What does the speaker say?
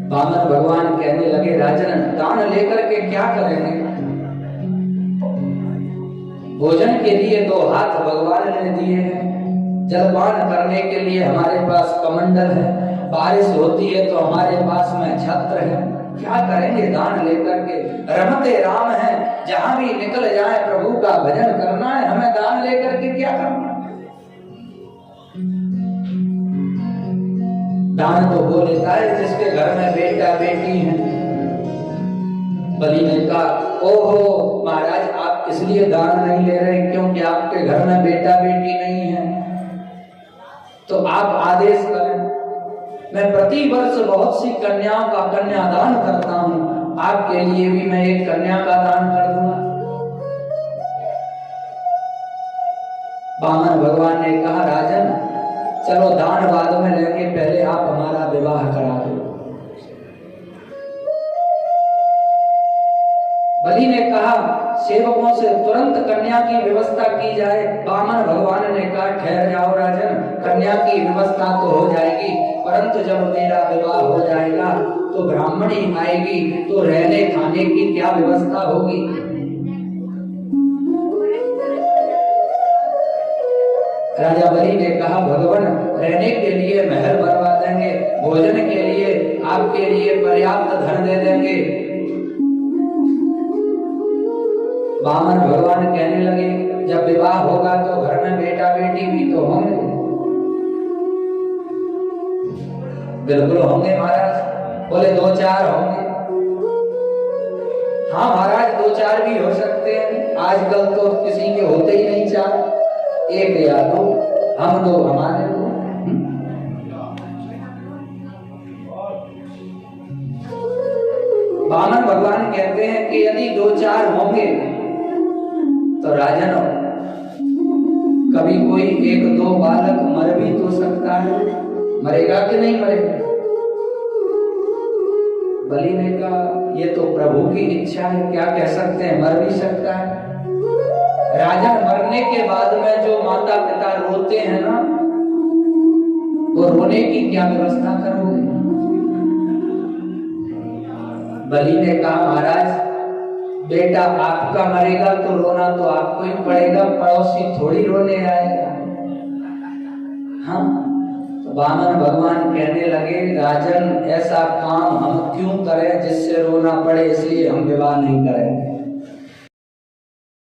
वामन भगवान कहने लगे, राजन दान लेकर के क्या करेंगे? भोजन के लिए 2 हाथ भगवान ने दिए हैं, जलपान करने के लिए हमारे पास कमंडल है, बारिश होती है तो हमारे पास में छत्र है, क्या करेंगे दान लेकर के? रमते राम है, जहां भी निकल जाए प्रभु का भजन करना है, हमें दान लेकर के क्या करना? दान तो वो लेता है जिसके घर में बेटा बेटी है। बलि ने कहा, ओहो महाराज, आप इसलिए दान नहीं ले रहे क्योंकि आपके घर में बेटा बेटी नहीं है, तो आप आदेश करें, मैं प्रति वर्ष बहुत सी कन्याओं का कन्यादान करता हूं, आपके लिए भी मैं एक कन्या का दान कर दूंगा। वामन भगवान ने कहा, राजन चलो दान बाद में लेंगे, पहले आप हमारा विवाह करा दो। बलि ने कहा, सेवकों से तुरंत कन्या की व्यवस्था की जाए। वामन भगवान ने कहा, ठहर जाओ राजन, कन्या की व्यवस्था तो हो जाएगी, परंतु जब मेरा विवाह हो जाएगा तो ब्राह्मणी आएगी, तो रहने खाने की क्या व्यवस्था होगी? राजा बलि ने कहा, भगवान रहने के लिए महल बनवा देंगे, भोजन के लिए आपके लिए पर्याप्त धन दे देंगे। वामन भगवान कहने लगे, जब विवाह होगा तो घर में बेटा बेटी भी तो होंगे। बिल्कुल होंगे महाराज। बोले 2-4 होंगे। हाँ महाराज, 2-4 भी हो सकते हैं, आजकल तो किसी के होते ही नहीं 4, 1 या 2, हम 2 हमारे 2। वामन भगवान कहते हैं कि यदि 2-4 होंगे तो राजन, कभी कोई 1-2 बालक मर भी तो सकता है, मरेगा कि नहीं मरेगा? बलि ने कहा, ये तो प्रभु की इच्छा है, क्या कह सकते हैं, मर भी सकता है। राजन, मरने के बाद में जो माता पिता रोते हैं ना, वो रोने की क्या व्यवस्था करोगे? बलि ने कहा, महाराज बेटा आपका मरेगा तो रोना तो आपको ही पड़ेगा, पड़ोसी थोड़ी रोने आएगा। हाँ, तो वामन भगवान कहने लगे, राजन ऐसा काम हम क्यों करें जिससे रोना पड़े, इसलिए हम विवाह नहीं करेंगे।